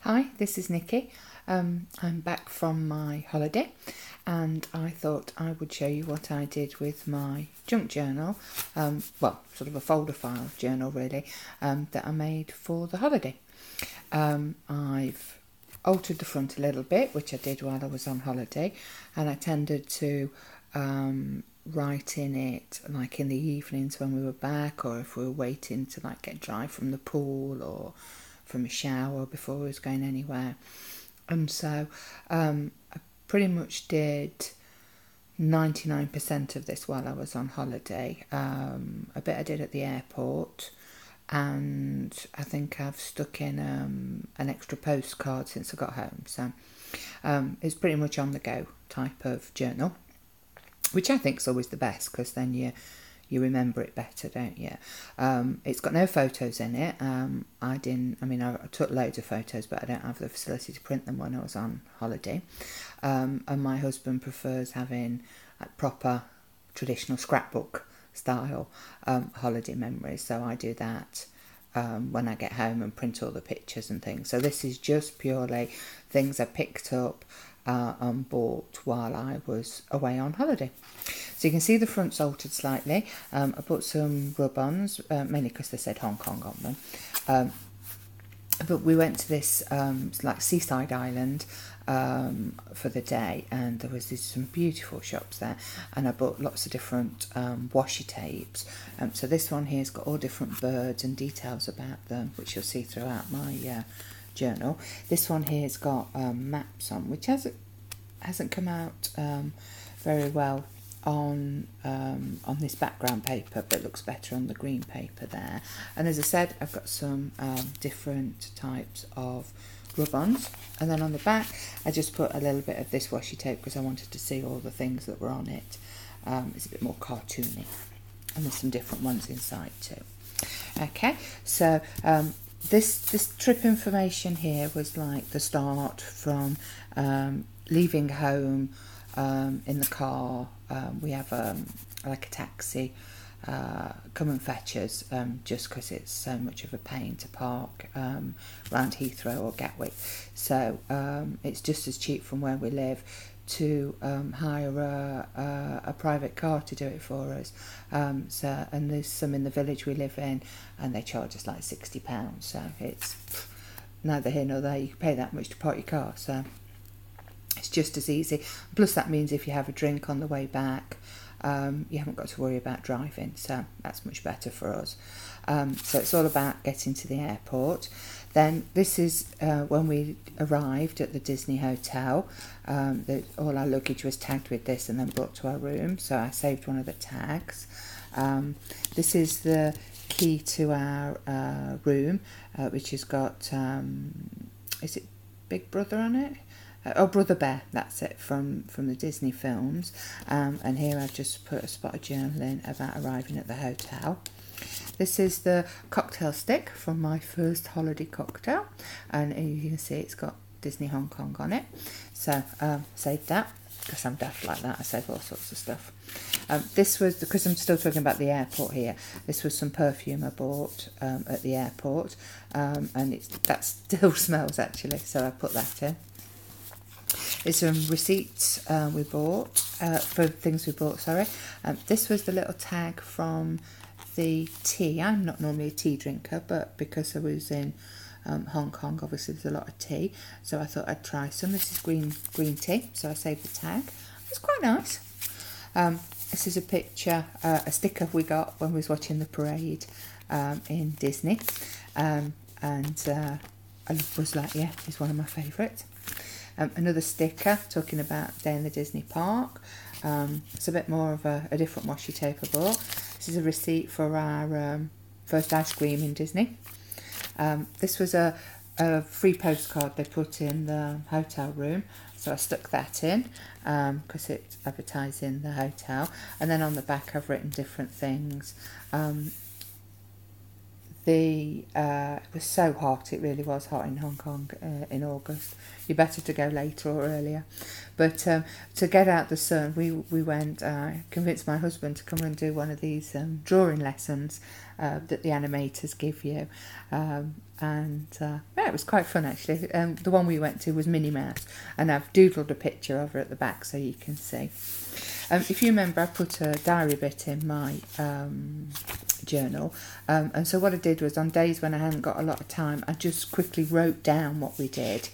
Hi, this is Nikki. I'm back from my holiday and I thought I would show you what I did with my junk journal, sort of a folder file journal really, that I made for the holiday. I've altered the front a little bit, which I did while I was on holiday, and I tended to write in it like in the evenings when we were back, or if we were waiting to like get dry from the pool or from a shower before we was going anywhere. And so I pretty much did 99% of this while I was on holiday. A bit I did at the airport, and I think I've stuck in an extra postcard since I got home. So it's pretty much on the go type of journal, which I think is always the best because then you remember it better, don't you? It's got no photos in it. I took loads of photos, but I don't have the facility to print them when I was on holiday. And my husband prefers having like proper traditional scrapbook style holiday memories, so I do that when I get home and print all the pictures and things. So this is just purely things I picked up and bought while I was away on holiday. So you can see the front's altered slightly. I put some rub-ons, mainly because they said Hong Kong on them. But we went to this like seaside island for the day, and there was some beautiful shops there, and I bought lots of different washi tapes. So this one here's got all different birds and details about them, which you'll see throughout my journal. This one here's got maps on, which hasn't come out very well on this background paper, but looks better on the green paper there. And as I said, I've got some different types of rub-ons, and then on the back I just put a little bit of this washi tape because I wanted to see all the things that were on it. It's a bit more cartoony, and there's some different ones inside too. Okay, so this trip information here was like the start from leaving home in the car. We have like a taxi come and fetch us, just because it's so much of a pain to park around Heathrow or Gatwick. So it's just as cheap from where we live to hire a private car to do it for us. And there's some in the village we live in, and they charge us like £60. So it's neither here nor there. You can pay that much to park your car. So it's just as easy. Plus that means if you have a drink on the way back, you haven't got to worry about driving, so that's much better for us. So it's all about getting to the airport. Then this is when we arrived at the Disney hotel. All our luggage was tagged with this and then brought to our room, so I saved one of the tags. This is the key to our room, which has got, is it Big Brother on it? Brother Bear, that's it, from the Disney films. And here I've just put a spot of journaling about arriving at the hotel. This is the cocktail stick from my first holiday cocktail, and you can see it's got Disney Hong Kong on it. So saved that because I'm daft like that. I save all sorts of stuff. This was, because I'm still talking about the airport here, this was some perfume I bought at the airport, and that still smells actually, so I put that in. It's some receipts we bought, for things we bought, sorry. This was the little tag from the tea. I'm not normally a tea drinker, but because I was in Hong Kong, obviously there's a lot of tea, so I thought I'd try some. This is green tea, so I saved the tag. It's quite nice. This is a picture, a sticker we got when we was watching the parade in Disney, and I love Buzz Lightyear, he's one of my favourites. Another sticker talking about day in the Disney park. It's a bit more of a different washi tape I bought. This is a receipt for our first ice cream in Disney. This was a free postcard they put in the hotel room, so I stuck that in because it's advertising the hotel. And then on the back I've written different things It was so hot, it really was hot in Hong Kong in August. You're better to go later or earlier. But to get out the sun, we went, convinced my husband to come and do one of these drawing lessons that the animators give you. Yeah, it was quite fun actually. The one we went to was Minnie Mouse, and I've doodled a picture of her at the back so you can see. If you remember, I put a diary bit in my journal, and so what I did was on days when I hadn't got a lot of time, I just quickly wrote down what we did,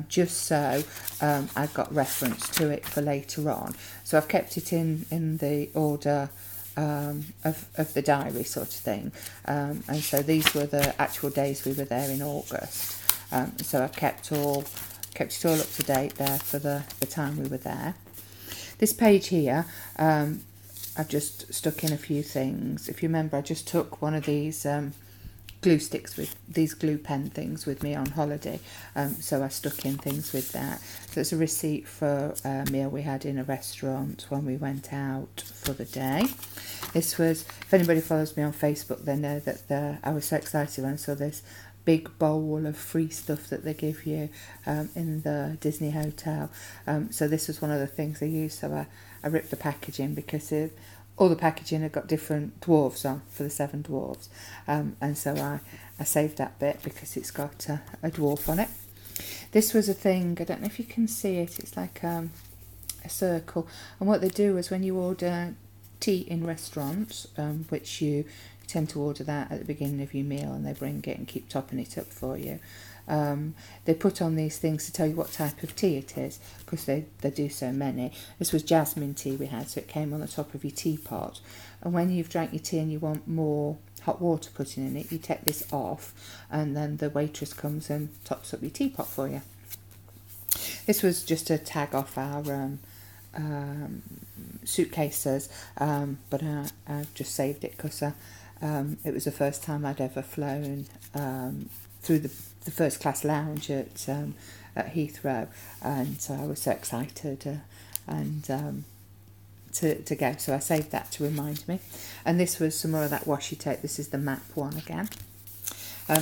just so I got reference to it for later on. So I've kept it in the order of the diary sort of thing, and so these were the actual days we were there in August. So I kept it all up to date there for the time we were there. This page here, I've just stuck in a few things. If you remember, I just took one of these glue sticks with these glue pen things with me on holiday, so I stuck in things with that. So it's a receipt for a meal we had in a restaurant when we went out for the day. This was, if anybody follows me on Facebook, they know that I was so excited when I saw this big bowl of free stuff that they give you in the Disney hotel. So this was one of the things they used. So I ripped the packaging because all the packaging had got different dwarves on for the 7 dwarves. And so I saved that bit because it's got a dwarf on it. This was a thing, I don't know if you can see it, it's like a circle. And what they do is when you order tea in restaurants, which you tend to order that at the beginning of your meal and they bring it and keep topping it up for you. They put on these things to tell you what type of tea it is because they do so many. This was jasmine tea we had, so it came on the top of your teapot. And when you've drank your tea and you want more hot water put in it, you take this off and then the waitress comes and tops up your teapot for you. This was just a tag off our suitcases, but I've just saved it because it was the first time I'd ever flown through the first class lounge at Heathrow, and so I was so excited to go. So I saved that to remind me. And this was some more of that washi tape. This is the map one again.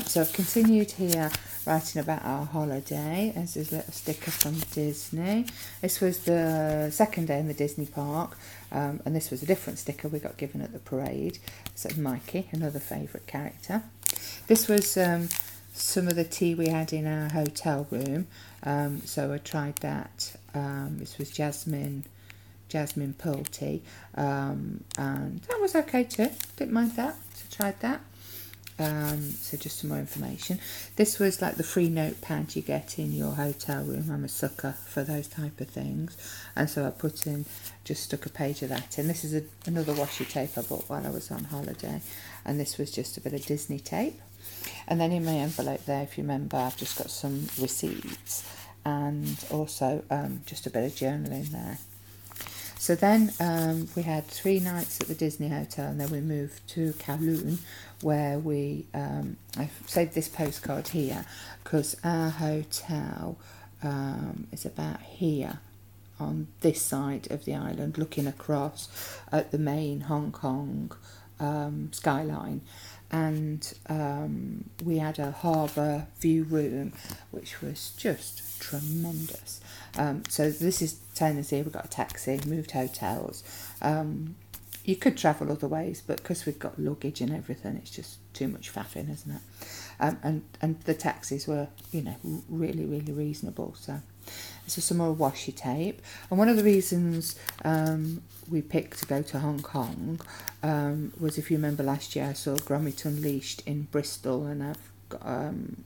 So I've continued here writing about our holiday. There's this little sticker from Disney. This was the second day in the Disney park, and this was a different sticker we got given at the parade. So Mikey, another favourite character. This was some of the tea we had in our hotel room. So I tried that. This was jasmine pearl tea, and that was okay too. Didn't mind that. So tried that. So just some more information. This was like the free notepad you get in your hotel room. I'm a sucker for those type of things, and so I just stuck a page of that in. This is another washi tape I bought while I was on holiday, and this was just a bit of Disney tape. And then in my envelope there, if you remember, I've just got some receipts and also just a bit of journaling there. So then we had 3 nights at the Disney Hotel, and then we moved to Kowloon, where I've saved this postcard here because our hotel is about here on this side of the island, looking across at the main Hong Kong skyline. And we had a harbour view room, which was just tremendous. So this is telling us here we've got a taxi, moved hotels. You could travel other ways, but because we've got luggage and everything, it's just too much faffing, isn't it? And the taxis were, really, really reasonable. So this is some more washi tape. And one of the reasons we picked to go to Hong Kong was, if you remember last year, I saw Gromit Unleashed in Bristol, and I've got an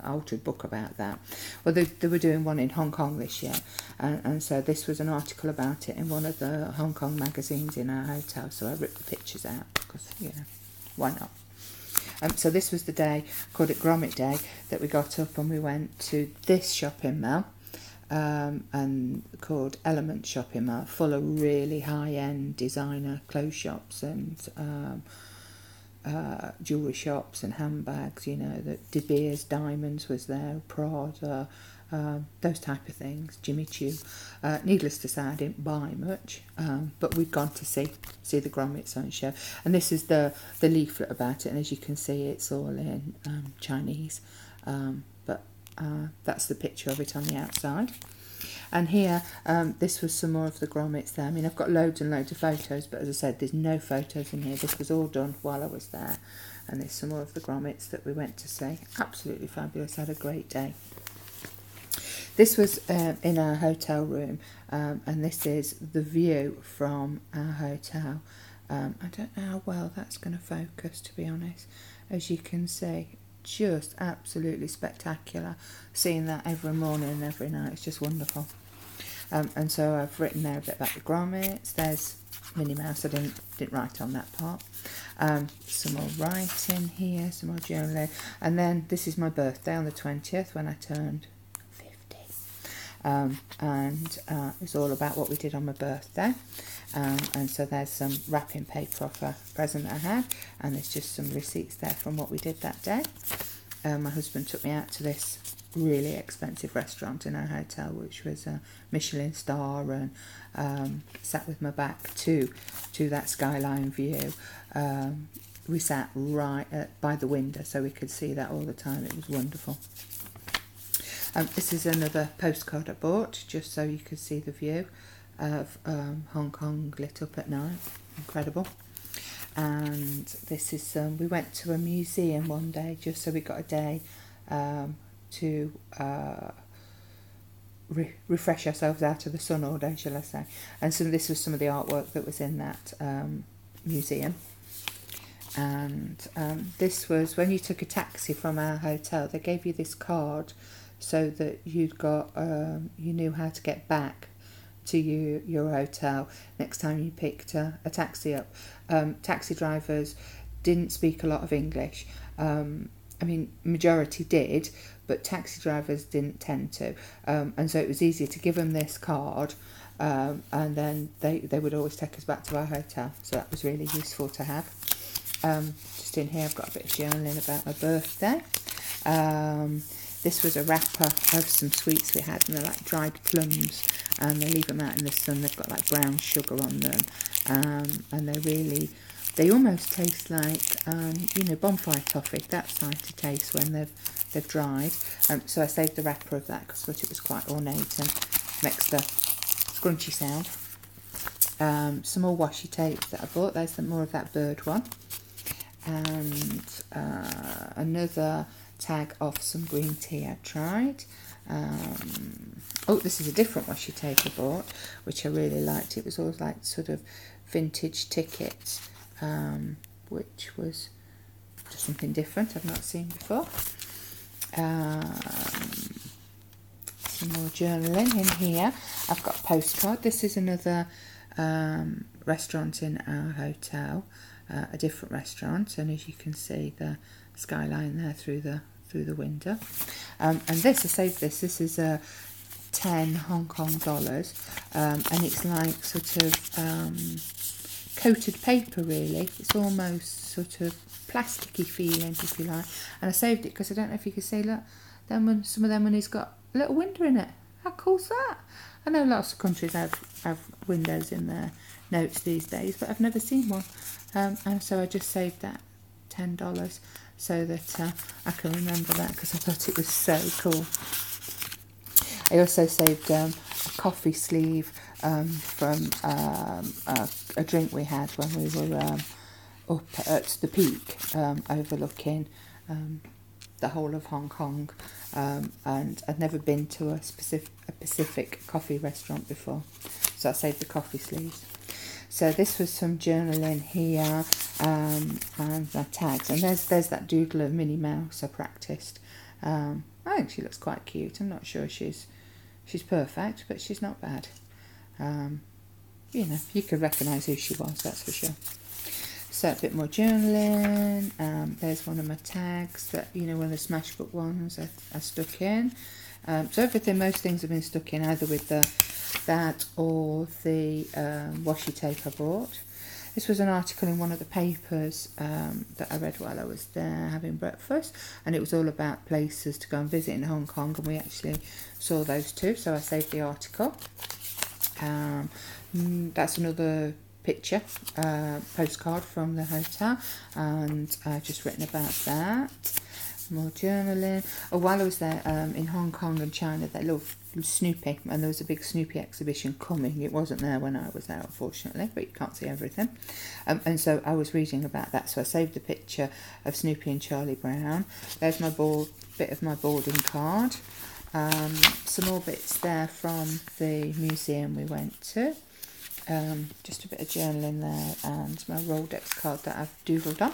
altered book about that. Well, they were doing one in Hong Kong this year, and so this was an article about it in one of the Hong Kong magazines in our hotel, so I ripped the pictures out because, why not? So this was the day, called it Gromit Day, that we got up and we went to this shopping mall, and called Element Shopping Mall, full of really high-end designer clothes shops and jewellery shops and handbags, you know, that De Beers Diamonds was there, Prada, those type of things, Jimmy Choo. Needless to say, I didn't buy much, but we'd gone to see the grommets on show, and this is the leaflet about it, and as you can see, it's all in Chinese, but that's the picture of it on the outside. And here, this was some more of the grommets there. I mean, I've got loads and loads of photos, but as I said, there's no photos in here. This was all done while I was there. And there's some more of the grommets that we went to see. Absolutely fabulous. Had a great day. This was in our hotel room, and this is the view from our hotel. I don't know how well that's going to focus, to be honest. As you can see, just absolutely spectacular. Seeing that every morning and every night, it's just wonderful. And so I've written there a bit about the grommets. There's Minnie Mouse. I didn't write on that part. Some more writing here, some more journaling, and then this is my birthday on the 20th when I turned 50. And it's all about what we did on my birthday. And so there's some wrapping paper of a present I had, and there's just some receipts there from what we did that day. My husband took me out to this really expensive restaurant in our hotel, which was a Michelin star, and sat with my back to that skyline view. We sat right by the window, so we could see that all the time. It was wonderful. This is another postcard I bought, just so you could see the view of Hong Kong lit up at night. Incredible. And this is we went to a museum one day, just so we got a day to refresh ourselves out of the sun all day, shall I say. And so this was some of the artwork that was in that museum. And this was when you took a taxi from our hotel, they gave you this card so that you knew how to get back to your hotel next time you picked a taxi up. Taxi drivers didn't speak a lot of English. I mean, majority did, but taxi drivers didn't tend to. And so it was easier to give them this card, and then they would always take us back to our hotel. So that was really useful to have. Just in here, I've got a bit of journaling about my birthday. This was a wrapper of some sweets we had, and they're like dried plums, and they leave them out in the sun. They've got like brown sugar on them, and they almost taste like bonfire toffee, that side to taste when they've dried. So I saved the wrapper of that because I thought it was quite ornate and makes the scrunchy sound. Some more washi tape that I bought. There's some more of that bird one, and another tag of some green tea I tried. This is a different washi tape I bought, which I really liked. It was all like sort of vintage tickets, which was just something different I've not seen before. Some more journaling in here. I've got a postcard. This is another restaurant in our hotel, a different restaurant, and as you can see the skyline there through the window. And this, I saved this. This is 10 Hong Kong dollars, and it's like sort of coated paper, really. It's almost sort of plasticky feeling, if you like. And I saved it because I don't know if you can see, look, some of them money's got a little window in it. How cool's that? I know lots of countries have windows in their notes these days, but I've never seen one. And so I just saved that $10 so that I can remember that, because I thought it was so cool. I also saved a coffee sleeve from a drink we had when we were up at the Peak, overlooking the whole of Hong Kong, and I'd never been to a Pacific coffee restaurant before, so I saved the coffee sleeves. So this was some journaling here, and the tags, and there's that doodle of Minnie Mouse I practiced. I think she looks quite cute. I'm not sure she's perfect, but she's not bad. You could recognise who she was, that's for sure. So a bit more journaling. There's one of my tags that, one of the Smashbook ones I stuck in. So most things have been stuck in either with that or the washi tape I bought. This was an article in one of the papers that I read while I was there having breakfast, and it was all about places to go and visit in Hong Kong, and we actually saw those too, so I saved the article. That's another picture, postcard from the hotel, and I've just written about that. More journaling. While I was there in Hong Kong and China, they love Snoopy, and there was a big Snoopy exhibition coming. It wasn't there when I was there, unfortunately, but you can't see everything. And so I was reading about that, so I saved a picture of Snoopy and Charlie Brown. There's my bit of my boarding card. Some more bits there from the museum we went to. Just a bit of journaling there, and my Rolodex card that I've doodled on,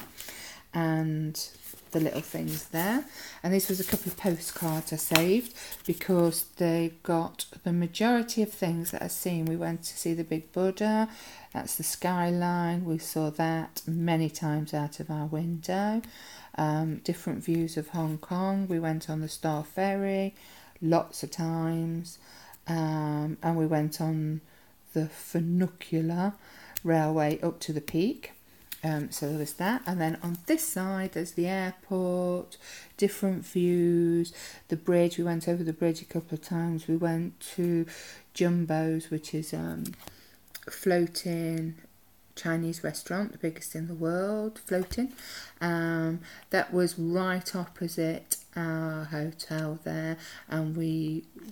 and the little things there. And this was a couple of postcards I saved because they got the majority of things that I've seen. We went to see the Big Buddha, that's the skyline, we saw that many times out of our window. Different views of Hong Kong. We went on the Star Ferry lots of times, and we went on the funicular railway up to the peak. So there was that, and then on this side there's the airport, different views, the bridge. We went over the bridge a couple of times. We went to Jumbo's, which is floating Chinese restaurant, the biggest in the world, floating. That was right opposite our hotel there, and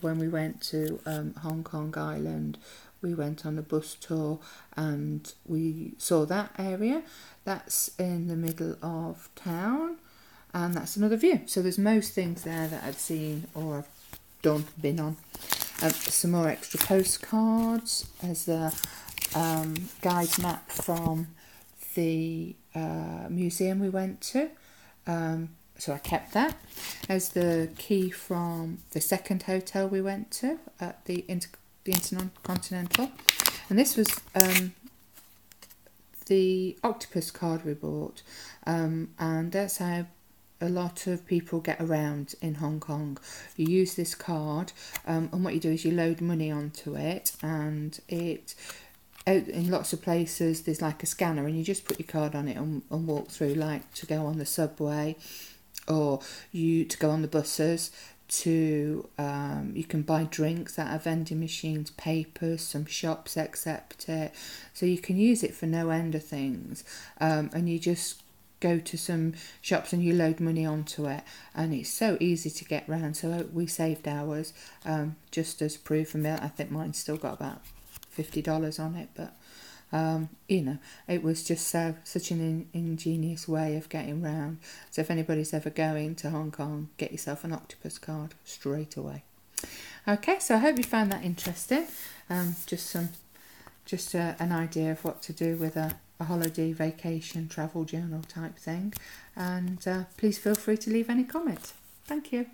when we went to Hong Kong Island, we went on a bus tour and we saw that area. That's in the middle of town, and that's another view. So there's most things there that I've seen or I've been on. Some more extra postcards as a guide map from the museum we went to. So I kept that as the key from the second hotel we went to at the Intercontinental, and this was the octopus card we bought, and that's how a lot of people get around in Hong Kong. You use this card, and what you do is you load money onto it, and it in lots of places there's like a scanner, and you just put your card on it and walk through, like to go on the subway or to go on the buses. You can buy drinks out of vending machines, papers, some shops accept it, so you can use it for no end of things, and you just go to some shops and you load money onto it, and it's so easy to get round. So we saved ours, just as proof. And I think mine's still got about $50 on it, but it was just such an ingenious way of getting round. So if anybody's ever going to Hong Kong, get yourself an octopus card straight away. Okay, so I hope you found that interesting. Just an idea of what to do with a holiday, vacation, travel journal type thing. And please feel free to leave any comments. Thank you.